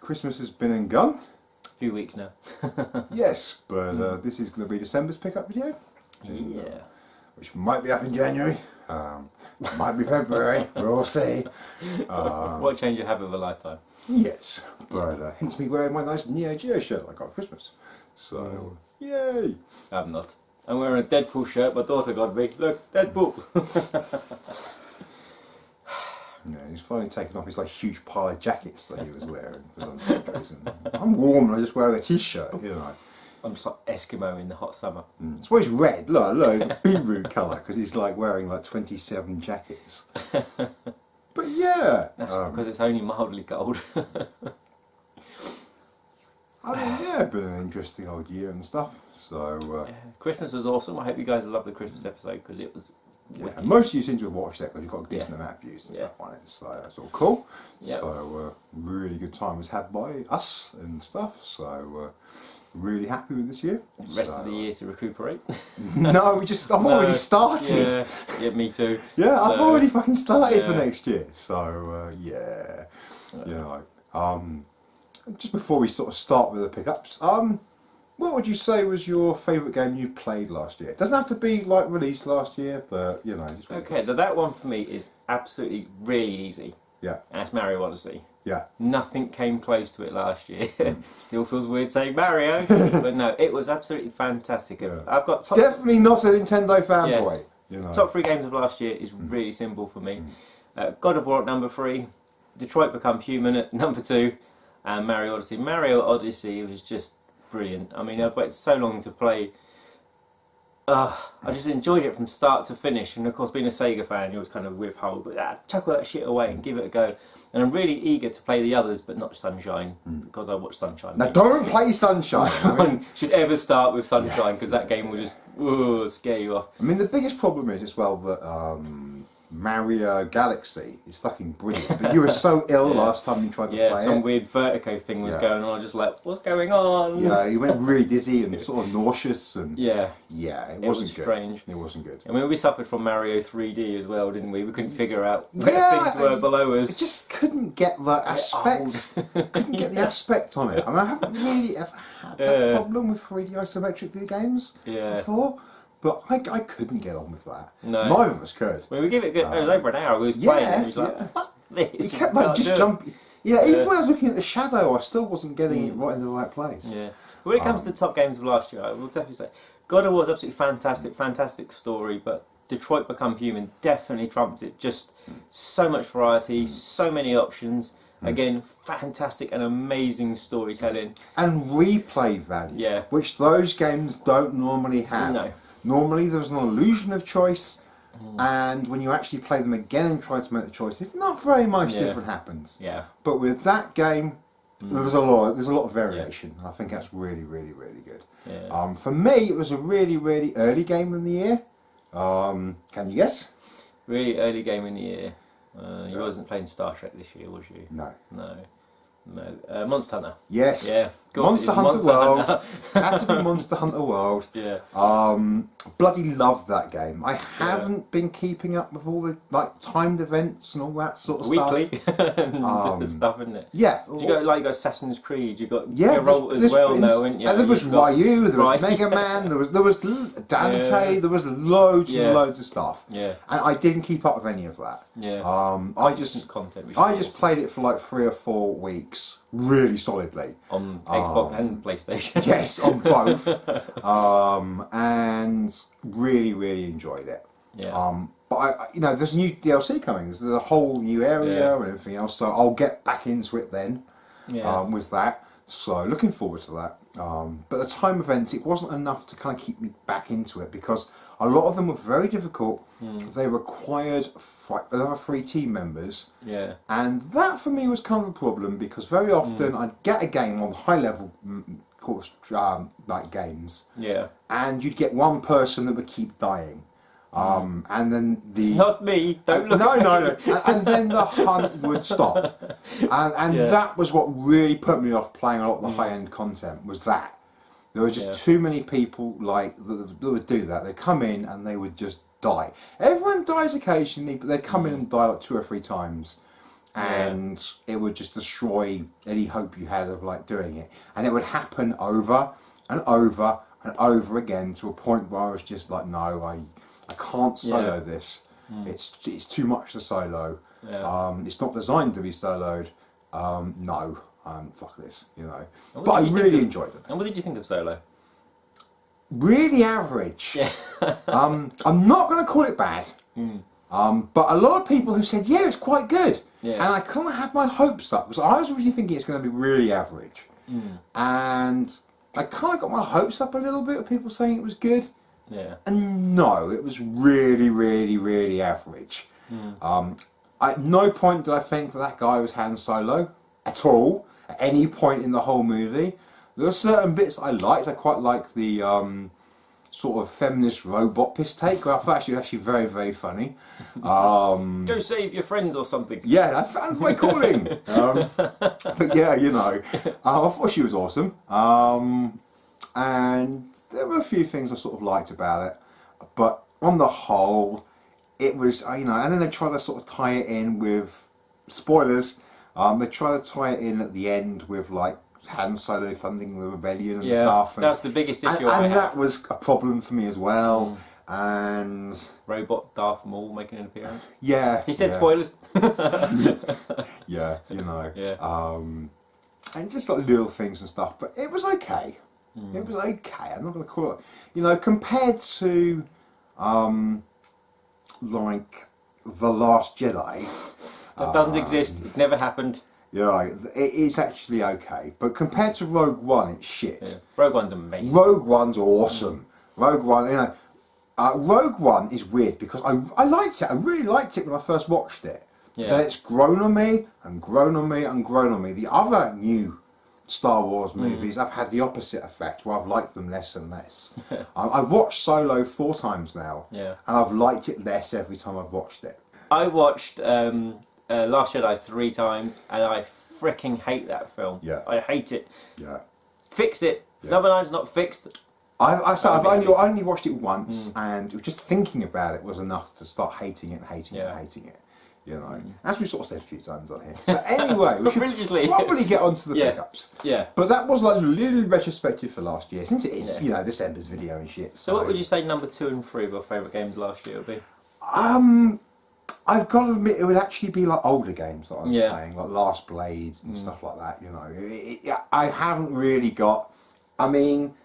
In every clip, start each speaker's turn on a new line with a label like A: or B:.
A: Christmas has been and gone.
B: A few weeks now.
A: Yes, but this is going to be December's pickup video.
B: Yeah.
A: Which might be up in January. Might be February. We'll see.
B: What a change you have of a lifetime.
A: Yes, but hence me wearing my nice Neo Geo shirt I got at Christmas. So, yay!
B: I'm not. I'm wearing a Deadpool shirt. My daughter got me. Look, Deadpool.
A: Yeah, he's finally taken off his like huge pile of jackets that he was wearing for some reason. I'm warm and I just wear a t-shirt, you know.
B: I'm just like Eskimo in the hot summer.
A: It's always red. Look, it's a beetroot colour because he's like wearing like 27 jackets. But yeah,
B: that's because it's only mildly cold.
A: I mean, yeah, been an interesting old year and stuff. So
B: yeah, Christmas was awesome. I hope you guys loved the Christmas episode because it was.
A: Yeah, most of you seem to have watched that because you've got a decent amount of views and stuff on it, so that's all cool. Yep. So really good time was had by us and stuff. So really happy with this year.
B: Rest of the year to recuperate.
A: No, I've already started.
B: Yeah, me too.
A: Yeah, so, I've already fucking started for next year. So yeah, you know. Just before we sort of start with the pickups, what would you say was your favourite game you played last year? It doesn't have to be like released last year, but you know. Just
B: okay, so that one for me is absolutely really easy.
A: Yeah.
B: And it's Mario Odyssey.
A: Yeah.
B: Nothing came close to it last year. Still feels weird saying Mario, but no, it was absolutely fantastic. Yeah. I've got
A: definitely not a Nintendo fanboy.
B: Yeah.
A: You know.
B: Top 3 games of last year is really simple for me. God of War at number 3, Detroit Become Human at number 2, and Mario Odyssey. Mario Odyssey was just brilliant. I mean, I've waited so long to play. I just enjoyed it from start to finish, and of course being a Sega fan you always kind of withhold, but chuckle that shit away and give it a go. And I'm really eager to play the others, but not Sunshine, because I watched Sunshine.
A: Now don't play Sunshine.
B: No one should ever start with Sunshine, because that game will just scare you off.
A: I mean, the biggest problem is as well that Mario Galaxy is fucking brilliant, but you were so ill last time you tried to play it.
B: Yeah, some weird vertigo thing was going on. I was just like, what's going on?
A: Yeah, you went really dizzy and sort of nauseous, and it wasn't
B: was
A: good.
B: Strange.
A: It wasn't good.
B: I mean, we suffered from Mario 3D as well, didn't we? We couldn't figure out where things were below us.
A: I just couldn't get the aspect. Couldn't get the aspect on it. I mean, I haven't really ever had that problem with 3D isometric view games before. But I couldn't get on with that. No. Neither of us could.
B: Well, we give it good. It was over an hour. We was playing and he was like, fuck this.
A: We kept like just jumping. Yeah, even when I was looking at the shadow, I still wasn't getting it right in the right place.
B: Yeah. When it comes to the top games of last year, I will definitely say God of War was absolutely fantastic, fantastic story, but Detroit Become Human definitely trumped it. Just so much variety, so many options. Again, fantastic and amazing storytelling. And
A: replay value, which those games don't normally have.
B: No.
A: Normally there's an illusion of choice, and when you actually play them again and try to make the choice, not very much different happens.
B: Yeah.
A: But with that game, there's a lot of variation, and I think that's really, really, really good.
B: Yeah.
A: For me, it was a really, really early game in the year. Can you guess?
B: Really early game in the year. You wasn't playing Star Trek this year, was you?
A: No.
B: No. No. Monster Hunter.
A: Yes.
B: Yeah.
A: Monster Hunter World. Had to be Monster Hunter World.
B: Yeah.
A: Bloody loved that game. I haven't been keeping up with all the timed events and all that sort of
B: Weekly. Stuff, isn't it?
A: Yeah.
B: You got Assassin's Creed. You got Geralt as well now, haven't you?
A: And there was Ryu. There was Mega Man. There was Dante. There was loads and loads of stuff.
B: Yeah.
A: And I didn't keep up with any of that.
B: Yeah.
A: I just played it for like 3 or 4 weeks, really solidly.
B: On Xbox and PlayStation.
A: Yes, on both. And really, really enjoyed it.
B: Yeah.
A: But there's new DLC coming. There's a whole new area and everything else. So I'll get back into it then.
B: Yeah.
A: With that. So looking forward to that. But the time events, it wasn't enough to kind of keep me back into it because a lot of them were very difficult. They required other 3 team members.
B: Yeah.
A: And that for me was kind of a problem because very often I'd get a game on high level games.
B: Yeah.
A: And you'd get one person that would keep dying. And then
B: it's not me. Don't look.
A: No. And then the hunt would stop, and that was what really put me off playing a lot of the high-end content. Was that there were just too many people that would do that. They come in and they would just die. Everyone dies occasionally, but they come in and die like 2 or 3 times, and it would just destroy any hope you had of like doing it, and it would happen over and over and over again to a point where I was just like, no, I can't solo this. It's too much to solo. It's not designed to be soloed. No, fuck this, you know. But I really enjoyed it.
B: And what did you think of Solo?
A: Really average.
B: Yeah.
A: I'm not going to call it bad. But a lot of people who said, yeah, it's quite good.
B: Yeah.
A: And I kind of had my hopes up because I was really thinking it's going to be really average. And I kind of got my hopes up a little bit of people saying it was good.
B: Yeah.
A: And no, it was really, really, really average. At no point did I think that guy was Han Solo at all, at any point in the whole movie. There were certain bits I liked. I quite liked the sort of feminist robot piss take. I thought it was actually very, very funny.
B: Go save your friends or something.
A: Yeah, I found my calling. But yeah, you know, I thought she was awesome. And there were a few things I sort of liked about it. But on the whole, it was, you know, and then they try to sort of tie it in with spoilers. They try to tie it in at the end with like Han Solo funding the rebellion and stuff. And
B: that's the biggest issue.
A: And that was a problem for me as well. And
B: Robot Darth Maul making an appearance.
A: Yeah,
B: he said spoilers.
A: Yeah, you know.
B: Yeah.
A: And just like little things and stuff, but it was okay. It was okay. I'm not going to call it, you know, compared to like The Last Jedi.
B: That doesn't exist. It never happened.
A: Yeah, it's actually okay. But compared to Rogue One, it's shit.
B: Yeah. Rogue One's amazing.
A: Rogue One's awesome. Rogue One, you know, Rogue One is weird because I liked it. I really liked it when I first watched it.
B: Yeah.
A: Then it's grown on me and grown on me and grown on me. The other new Star Wars movies, I've had the opposite effect where I've liked them less and less. I've watched Solo 4 times now, and I've liked it less every time I've watched it.
B: I watched Last Jedi 3 times, and I freaking hate that film.
A: Yeah.
B: I hate it.
A: Yeah.
B: Fix it.
A: Yeah.
B: Number 9's not fixed.
A: I've only watched it once, and just thinking about it was enough to start hating it and hating it and hating it. You know, as we've sort of said a few times on here. But anyway, we should probably get onto the pickups.
B: Yeah.
A: But that was like a little retrospective for last year, since it is, you know, December's video and shit.
B: So what would you say number 2 and 3 of your favourite games last year would be?
A: I've got to admit, it would actually be like older games that I was playing, like Last Blade and stuff like that. You know, I haven't really got. I mean,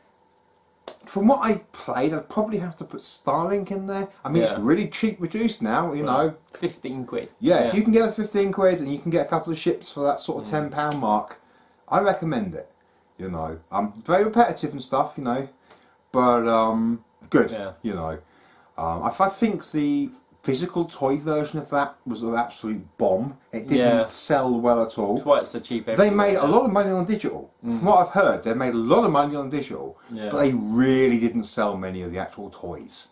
A: from what I played, I'd probably have to put Starlink in there. I mean, it's really cheap reduced now. You know,
B: 15 quid.
A: Yeah, if you can get a 15 quid and you can get a couple of ships for that sort of £10 mark, I recommend it. You know, very repetitive and stuff. You know, but good. Yeah. You know, I think the physical toy version of that was an absolute bomb. It didn't sell well at all.
B: That's why it's so cheap.
A: They made a lot of money on digital. From what I've heard, they made a lot of money on digital, but they really didn't sell many of the actual toys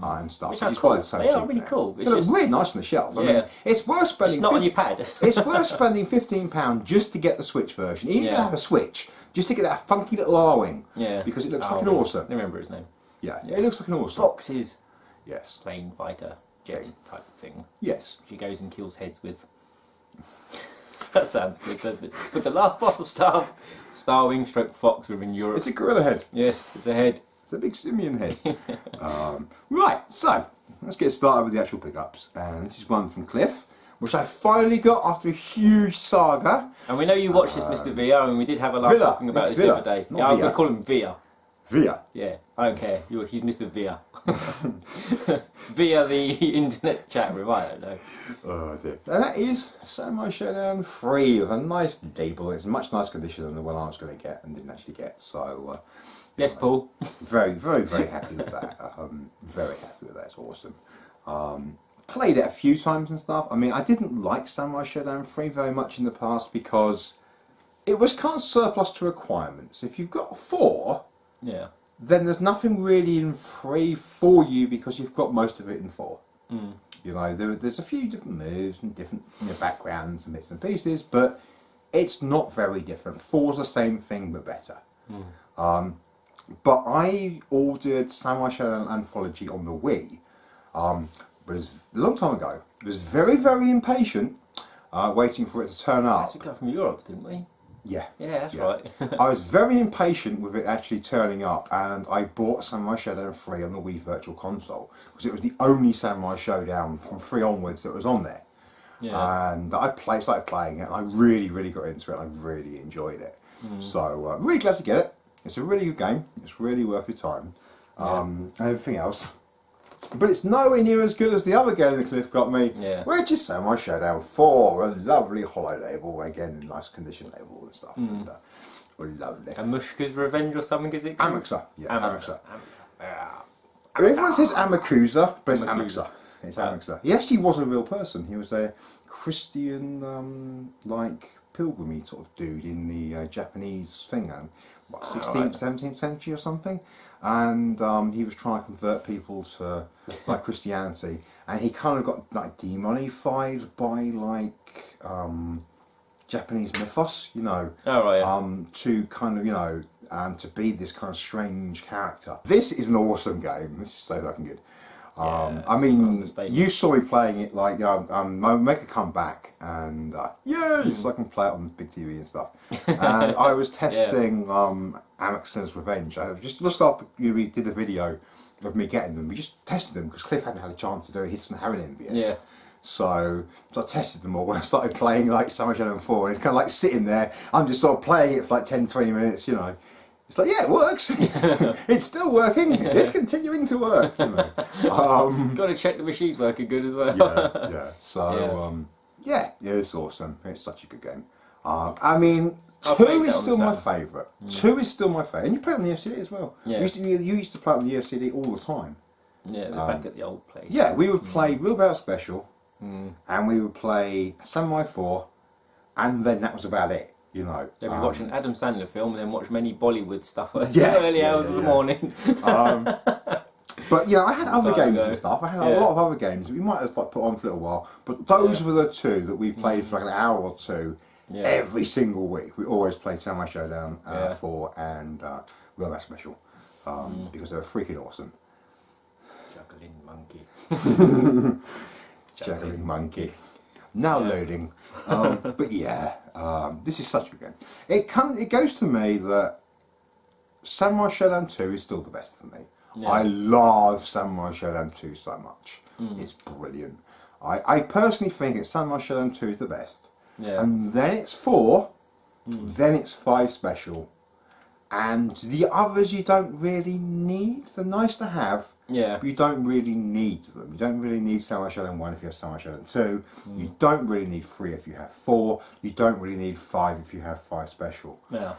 A: and stuff.
B: Which is why it's so cheap. They are really cool.
A: It's just really nice on the shelf. I mean, it's worth spending.
B: It's not on your pad.
A: It's worth spending £15 just to get the Switch version. Even if you don't have a Switch, just to get that funky little R-wing. Yeah. Because it looks fucking awesome.
B: I remember his name.
A: Yeah, it looks fucking awesome.
B: Fox's.
A: Yes.
B: Plane fighter. Jet type thing.
A: Yes.
B: She goes and kills heads with. That sounds good, doesn't it? But the last boss of Starwing stroke Fox within Europe.
A: It's a gorilla head.
B: Yes, it's a head.
A: It's a big simian head. Right, so let's get started with the actual pickups. And this is one from Cliff, which I finally got after a huge saga.
B: And we know you watched this, Mr. Via, and we did have a laugh talking about this the other day. Yeah, I'm going to call him Via.
A: Via?
B: Yeah, I don't care. He's Mr. Via. Via the internet chat room, I don't know.
A: Oh dear. And that is Samurai Showdown 3 with a nice label. It's in much nicer condition than the one I was going to get and didn't actually get. So,
B: yes, Paul.
A: Very, very, very happy with that. Very happy with that. It's awesome. Played it a few times and stuff. I mean, I didn't like Samurai Showdown 3 very much in the past because it was kind of surplus to requirements. If you've got 4, then there's nothing really in 3 for you because you've got most of it in 4. You know, there's a few different moves and different backgrounds and bits and pieces, but it's not very different. 4's the same thing but better. But I ordered Samurai Showdown Anthology on the Wii. Was a long time ago. Was very, very impatient. waiting for it to turn up.
B: We got from Europe, didn't we?
A: Yeah.
B: Yeah, that's right.
A: I was very impatient with it actually turning up, and I bought Samurai Showdown 3 on the Wii Virtual Console because it was the only Samurai Showdown from 3 onwards that was on there.
B: Yeah.
A: And I started playing it, and I really, really got into it, and I really enjoyed it. So, really glad to get it. It's a really good game. It's really worth your time. And everything else. But it's nowhere near as good as the other game that Cliff got me, which is Samurai Showdown 4, a lovely hollow label, again, nice condition label and stuff. And, lovely.
B: Amushka's Revenge or something, is it?
A: Amakusa, yeah,
B: Amakusa.
A: Everyone says Amakusa, but it's Amakusa. It's Amakusa. He actually was a real person. He was a Christian, like, pilgrimy sort of dude in the Japanese thing, and what, 16th, 17th century or something. And he was trying to convert people to like Christianity, and he kind of got like demonified by like Japanese mythos, you know, to kind of, you know, to be this kind of strange character. This is an awesome game. This is so fucking good. I mean, you saw me playing it, like, I make a comeback, and so I can play it on big TV and stuff. And I was testing Amakusa's Revenge. I just after we did the video of me getting them, we just tested them because Cliff hadn't had a chance to do hits and Harry envious.
B: Yeah.
A: So I tested them all when I started playing like Samurai Showdown 4, and it's kind of like sitting there. I'm just sort of playing it for like 10-20 minutes, you know. It's like, yeah, it works. It's still working. It's continuing to work. You know.
B: Got to check the machine's working good as well.
A: Yeah. So, it's awesome. It's such a good game. I mean, 2 is still my favourite. 2 is still my favourite. And you play it on the LCD as well. Yeah. You used to play it on the LCD all the time.
B: Yeah, we're back at the old place.
A: Yeah, we would play Real Battle Special, and we would play Samurai 4, and then that was about it. You know,
B: they'd be watching an Adam Sandler film and then watch many Bollywood stuff at the early hours of the morning.
A: But I had other games and stuff. I had a lot of other games that we might have like put on for a little while. But those were the 2 that we played for like an hour or 2 every single week. We always played Samurai Showdown 4 and Real Battle Special because they were freaking awesome.
B: Juggling monkey.
A: Juggling monkey. Now loading. But this is such a good game. It goes to me that Samurai Showdown 2 is still the best for me. Yeah. I love Samurai Showdown 2 so much. It's brilliant. I personally think it's Samurai Showdown 2 is the best. Yeah. And then it's 4, then it's 5 Special. And the others you don't really need. They're nice to have. Yeah. But you don't really need them. You don't really need Samurai Showdown 1 if you have Samurai Showdown 2. You don't really need 3 if you have 4. You don't really need 5 if you have 5 Special. Yeah.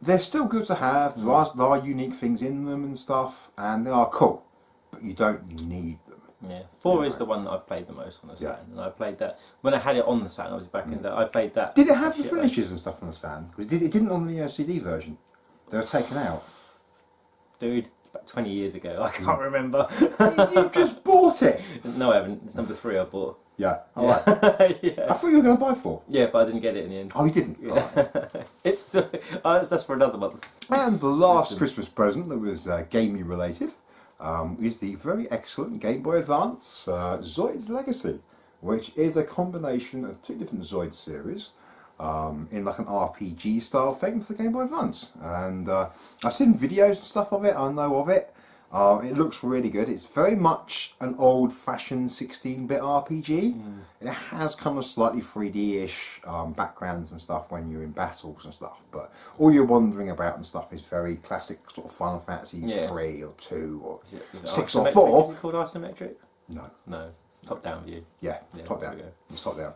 A: They're still good to have. There are unique things in them and stuff, and they are cool. But you don't need them.
B: Yeah. 4 is the one that I've played the most on the Saturn, and I played that when I had it on the Saturn. I was back in that. I played that.
A: Did it have the finishes and stuff on the Saturn? It didn't on the CD version. They were taken out.
B: Dude. 20 years ago, I can't remember.
A: You just bought it?
B: No, I haven't. It's number 3 I bought.
A: Yeah, alright. I thought you were going to buy 4.
B: Yeah, but I didn't get it in the end.
A: Oh, you didn't?
B: Yeah. It's that's for another month.
A: And the last Christmas present that was gaming related is the very excellent Game Boy Advance Zoid's Legacy, which is a combination of 2 different Zoid series. In like an RPG style thing for the Game Boy Advance, and I've seen videos and stuff of it. I know of it. It looks really good. It's very much an old-fashioned 16-bit RPG. It has kind of slightly 3D-ish backgrounds and stuff when you're in battles and stuff, but all you're wandering about and stuff is very classic sort of Final Fantasy 3 or 2 or
B: is it
A: 6 or 4.
B: Is it called isometric?
A: No.
B: No. Top-down view.
A: Yeah, top-down. It's top-down.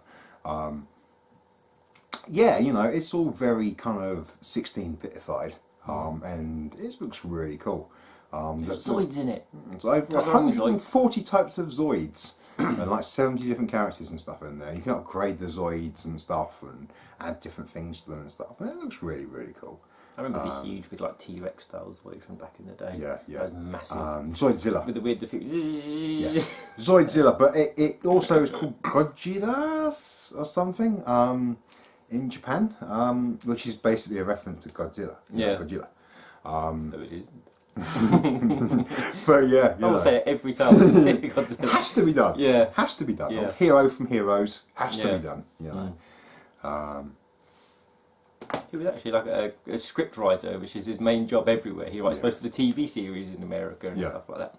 A: Yeah, it's all very kind of 16-bitified, and it looks really cool.
B: There's Zoids in it.
A: It's over 140 types of Zoids, and like 70 different characters and stuff in there. You can upgrade the Zoids and stuff, and add different things to them and stuff, and it looks really, really cool.
B: I remember the huge with like T-Rex style Zoid from back in the day.
A: Yeah.
B: Massive.
A: Zoidzilla.
B: With the weird
A: yeah. Zoidzilla, but it also is called Godzilla or something. In Japan, which is basically a reference to Godzilla.
B: Yeah.
A: Godzilla.
B: No, it isn't.
A: But yeah,
B: I will say it every time.
A: it has to be done.
B: Yeah.
A: Has to be done.
B: Yeah.
A: Hero from Heroes has to
B: Yeah.
A: be done. You know.
B: He was actually like a script writer, which is his main job everywhere. He writes most of the TV series in America and stuff like that.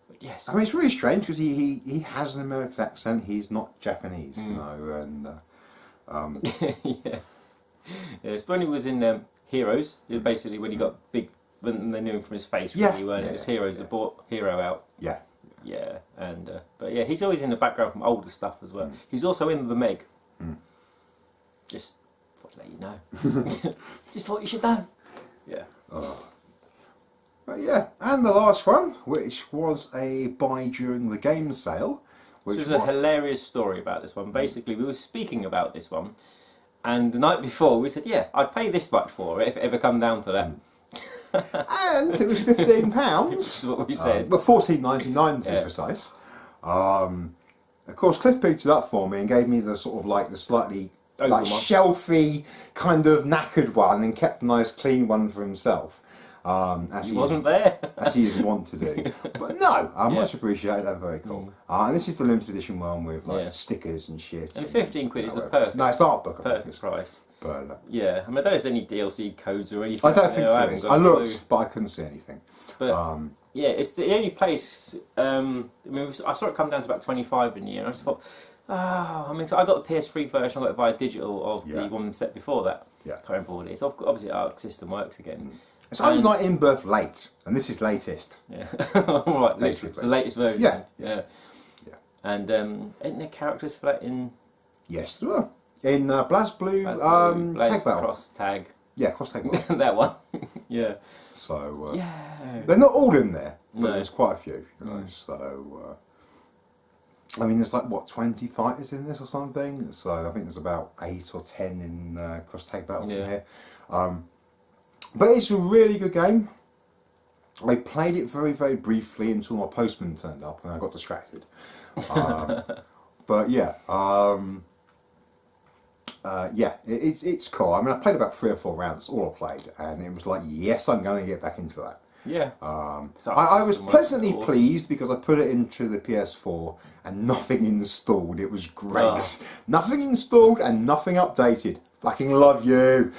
B: But yes.
A: I mean, it's really strange because he has an American accent. He's not Japanese, you know, and
B: Yeah. It's when he was in Heroes, basically when he got big, when they knew him from his face, really, when it was Heroes that brought Hero out.
A: Yeah.
B: Yeah, and but yeah, he's always in the background from older stuff as well. He's also in The Meg. Just thought to let you know. Just thought you should know. Yeah.
A: But yeah, and the last one, which was a buy during the game sale. Which
B: There's a hilarious story about this one. Basically, we were speaking about this one, and the night before we said, yeah, I'd pay this much for it if it ever come down to that.
A: And it was £15.
B: That's what we said.
A: But £14.99 to be precise. Of course, Cliff picked it up for me and gave me the sort of like the slightly like shelfy kind of knackered one, and kept a nice clean one for himself. As
B: he wasn't there.
A: As he didn't want to do. But no, I much appreciate that. Very cool. And this is the limited edition one with like stickers and shit.
B: And 15 quid is the perfect.
A: No, it's art book.
B: Perfect price.
A: But
B: yeah, I mean, I don't know if there's any DLC codes or anything.
A: I don't think there is. I looked, but I couldn't see anything.
B: But yeah, it's the only place. I mean, I saw it come down to about 25 in the year, and I just thought, I mean, so I got the PS3 version. I got it via digital of the one set before that. Yeah. I can't remember what it is. Obviously, Arc System Works again.
A: It's only like In Birth late, and this is latest.
B: Yeah, right. It's the latest version.
A: Yeah.
B: And ain't there characters for that in?
A: Yes, there are. In BlazBlue, Tag Battle.
B: Cross Tag.
A: Yeah, Cross Tag Battle.
B: That one. Yeah.
A: So they're not all in there, but there's quite a few. You know, so I mean, there's like what 20 fighters in this or something. So I think there's about 8 or 10 in Cross Tag Battle from here. But it's a really good game. I played it very, very briefly until my postman turned up and I got distracted. But yeah, it's cool. I mean, I played about 3 or 4 rounds. That's all I played, and it was like, yes, I'm going to get back into that.
B: Yeah.
A: I was pleasantly pleased because I put it into the PS4 and nothing installed. It was great. Nothing installed and nothing updated. Fucking love you.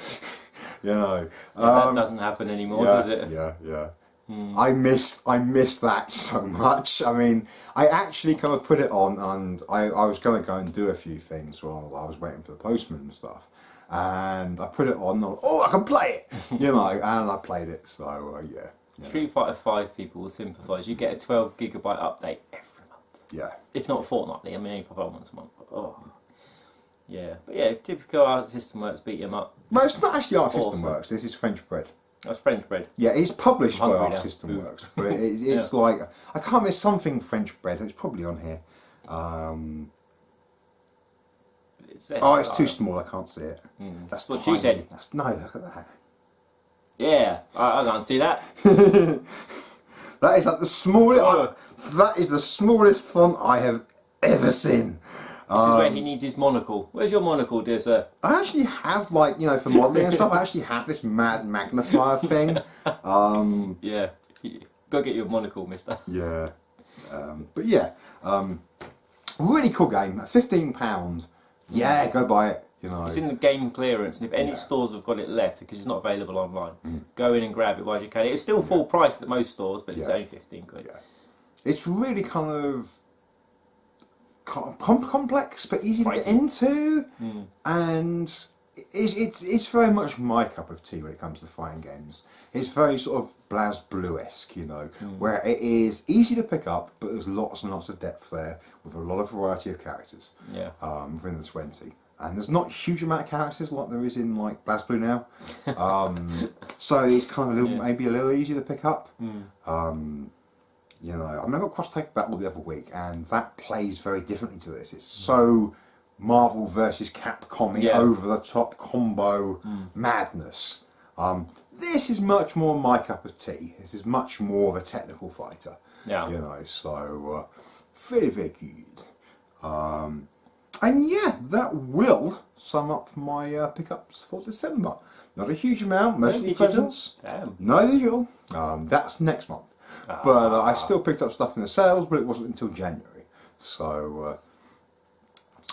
A: You know.
B: That doesn't happen anymore, does it?
A: Yeah. I miss that so much. I mean, I actually kind of put it on, and I was going to go and do a few things while I was waiting for the postman and stuff. And I put it on, and I can play it, you know, and I played it. So yeah.
B: Street Fighter 5 people will sympathise. You get a 12 gigabyte update every month.
A: Yeah.
B: If not fortnightly, I mean, only pop out once a month. Yeah, but yeah, typical Arc System Works beat 'em up.
A: No, it's not actually Arc System Works. This is French Bread.
B: That's French Bread.
A: Yeah, it's published by Arc System Works, but it's like I can't miss something French Bread. It's probably on here. It's too small. I can't see it.
B: That's what she said.
A: No, look at that.
B: Yeah, I can't see that.
A: That is like the smallest. That is the smallest font I have ever seen.
B: This is where he needs his monocle. Where's your monocle, dear sir?
A: I actually have, like, you know, for modelling and stuff, I actually have this mad magnifier thing.
B: Yeah, go get your monocle, mister.
A: Yeah. But yeah, really cool game. £15. Yeah, go buy it. You know.
B: It's in the game clearance, and if any stores have got it left, because it's not available online, go in and grab it while you can. It's still full price at most stores, but it's only 15 quid.
A: Yeah. It's really kind of complex but easy to get into, and it's very much my cup of tea when it comes to fighting games. It's very sort of BlazBlue-esque, you know, where it is easy to pick up, but there's lots and lots of depth there with a lot of variety of characters.
B: Yeah.
A: Within the 20, and there's not a huge amount of characters like there is in like BlazBlue now. So it's kind of maybe a little easier to pick up. You know, I mean, I got Cross Tag Battle the other week, and that plays very differently to this. It's so Marvel versus Capcom over the top combo madness. This is much more my cup of tea. This is much more of a technical fighter. Yeah. You know, so very, very good. And yeah, that will sum up my pickups for December. Not a huge amount, mostly
B: digital?
A: presents.
B: Damn.
A: No digital. That's next month. But I still picked up stuff in the sales, but it wasn't until January. So,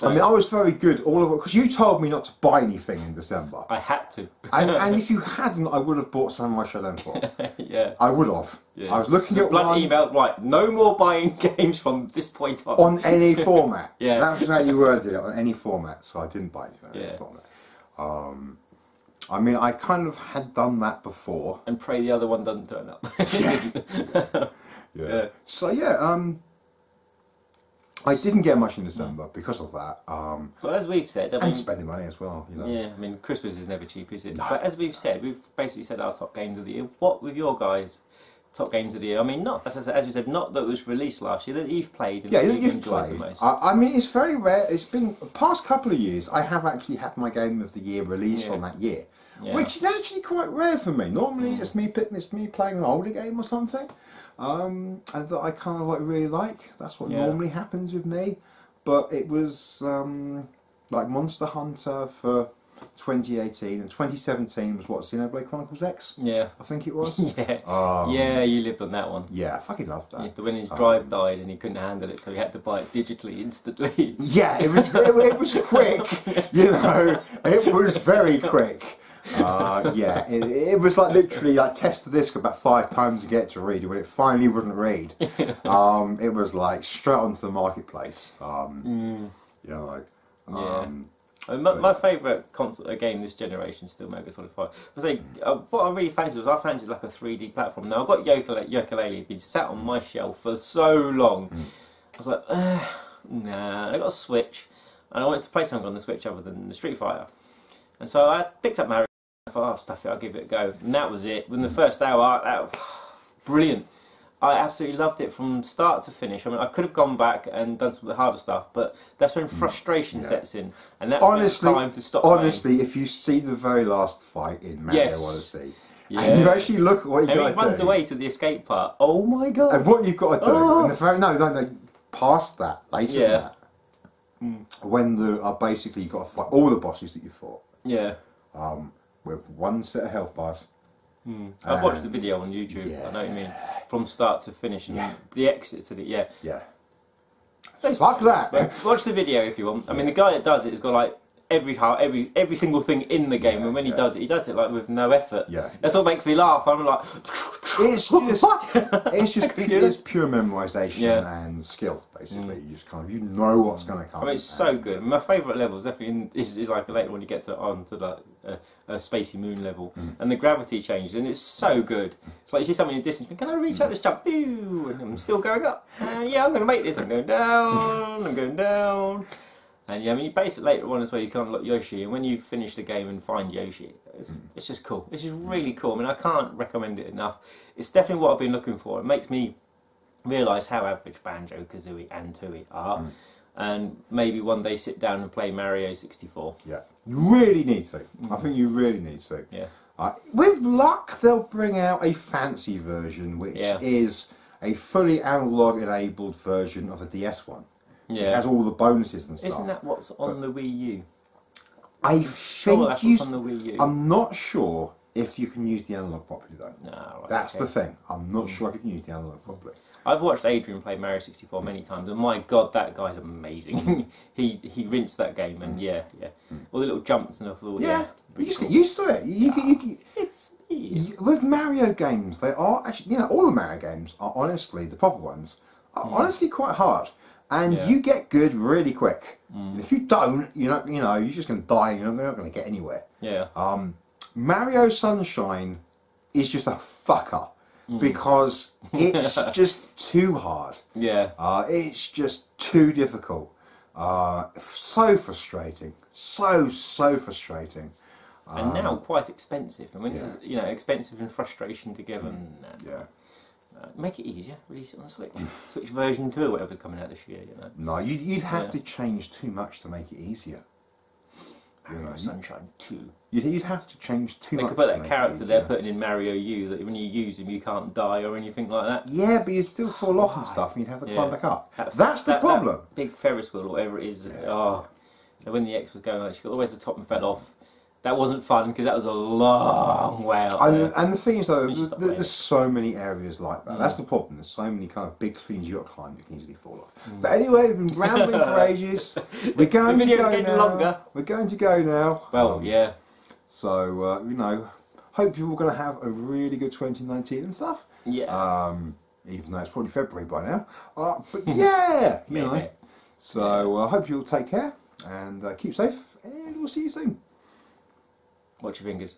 A: I mean, I was very good all of it, because you told me not to buy anything in December.
B: I had to.
A: and if you hadn't, I would have bought Samurai Shodown 4.
B: Yeah.
A: I would have. Yeah. I was looking at
B: blunt
A: one...
B: email, right, no more buying games from this point on.
A: On any format.
B: Yeah.
A: That was how you worded it, on any format. So I didn't buy anything on any format. I mean, I kind of had done that before.
B: And pray the other one doesn't turn up.
A: Yeah. So yeah, I didn't get much in December because of that.
B: But as we've said, I mean,
A: and spending money as well. You know.
B: Yeah, I mean, Christmas is never cheap, is it?
A: No.
B: But as we've said, we've basically said our top games of the year. What with your guys? Top games of the year. I mean, not as we said, not that it was released last year, that you've played and
A: that
B: you've
A: you've
B: enjoyed
A: played.
B: the most.
A: I mean, it's very rare. It's been the past couple of years. I have actually had my game of the year released on that year, which is actually quite rare for me. Normally, it's me playing an older game or something, and that I kind of really like. That's what normally happens with me. But it was like Monster Hunter for 2018, and 2017 was what, Xenoblade Chronicles X?
B: Yeah.
A: I think it was.
B: Yeah, you lived on that one.
A: Yeah, I fucking loved that.
B: Yeah, when his drive died and he couldn't handle it, so he had to buy it digitally instantly.
A: Yeah, it was quick, you know, it was very quick. Yeah, it was like literally like test the disc about 5 times to get to read it. When it finally wouldn't read, it was like straight onto the marketplace. You know, like
B: my favourite console game this generation is still Metal Gear Solid 5. I say what I really fancied was fancied like a 3D platform. Now I've got Yooka-Laylee, been sat on my shelf for so long. I was like, nah. And I got a Switch, and I wanted to play something on the Switch other than the Street Fighter. And so I picked up Mario. I thought, oh, stuff it, I'll give it a go. And that was it. Within the first hour, that was brilliant. I absolutely loved it from start to finish. I mean, I could have gone back and done some of the harder stuff, but that's when frustration sets in, and that's when it's time to stop.
A: Honestly, if you see the very last fight in Mario Odyssey, and you actually look at what you got to do,
B: and he runs away to the escape part. Oh my god!
A: And what you've got to do, and the very no, past that, later than that, when basically you've got to fight all the bosses that you fought.
B: Yeah.
A: With one set of health bars.
B: I've watched the video on YouTube. I know what you mean. From start to finish, and the exits to the
A: Yeah. Fuck that.
B: Watch the video if you want. I mean, the guy that does it has got like every single thing in the game, and when he does it like with no effort. Yeah. That's what makes me laugh. I'm like,
A: it's just pure memorization and skill, basically. You just you know what's going to come.
B: I mean, it's so good. My favourite level is definitely is like later when you get onto like a spacey moon level, and the gravity changes, and it's so good. It's like you see something in the distance, can I reach out this jump? Pew! And I'm still going up. Yeah, I'm going to make this. I'm going down. I'm going down. And yeah, I mean, you base it later on as well. You can unlock Yoshi, and when you finish the game and find Yoshi, it's just cool. It's just really cool. I mean, I can't recommend it enough. It's definitely what I've been looking for. It makes me realise how average Banjo, Kazooie, and Tooie are, and maybe one day sit down and play Mario 64.
A: Yeah, you really need to. I think you really need to.
B: Yeah.
A: With luck, they'll bring out a fancy version, which is a fully analog-enabled version of a DS one. Yeah. It has all the bonuses and stuff.
B: Isn't that what's on the Wii U?
A: I think
B: that's what's on the Wii U.
A: I'm not sure if you can use the analog properly though.
B: No, right,
A: that's the thing. I'm not sure if you can use the analog properly.
B: I've watched Adrian play Mario 64 many times, and my god, that guy's amazing. he rinsed that game, and all the little jumps and all.
A: You just get used to it. With Mario games, they are actually, all the Mario games are honestly, the proper ones, are honestly quite hard. And you get good really quick. And if you don't, you're just going to die. You're not going to get anywhere.
B: Yeah.
A: Mario Sunshine is just a fucker because it's just too hard.
B: Yeah.
A: It's just too difficult. So frustrating. So frustrating.
B: And now quite expensive. I mean, expensive and frustration together.
A: Yeah.
B: Make it easier, release it on the Switch. Switch version 2 or whatever's coming out this year,
A: No, you'd have to change too much to make it easier.
B: Mario Sunshine 2.
A: You'd have to change too much.
B: They could put that character they're putting in Mario U, that when you use him you can't die or anything like that.
A: Yeah, but you'd still fall off and stuff, and you'd have to climb back up. That's the problem.
B: That big Ferris wheel or whatever it is. So when the X was going on, she got all the way to the top and fell off. that wasn't fun because that was a long way out there.
A: And the thing is though,
B: We should stop
A: there's so many areas like that. That's the problem. There's so many kind of big things you've got to climb you can easily fall off. But anyway, we've been rambling for ages. We're going to go now.
B: Longer.
A: We're going to go now.
B: Well, yeah.
A: So, you know, hope you're all going to have a really good 2019 and stuff.
B: Yeah.
A: Even though it's probably February by now. But yeah, you know.
B: Maybe.
A: So I hope you all take care and keep safe, and we'll see you soon.
B: Watch your fingers.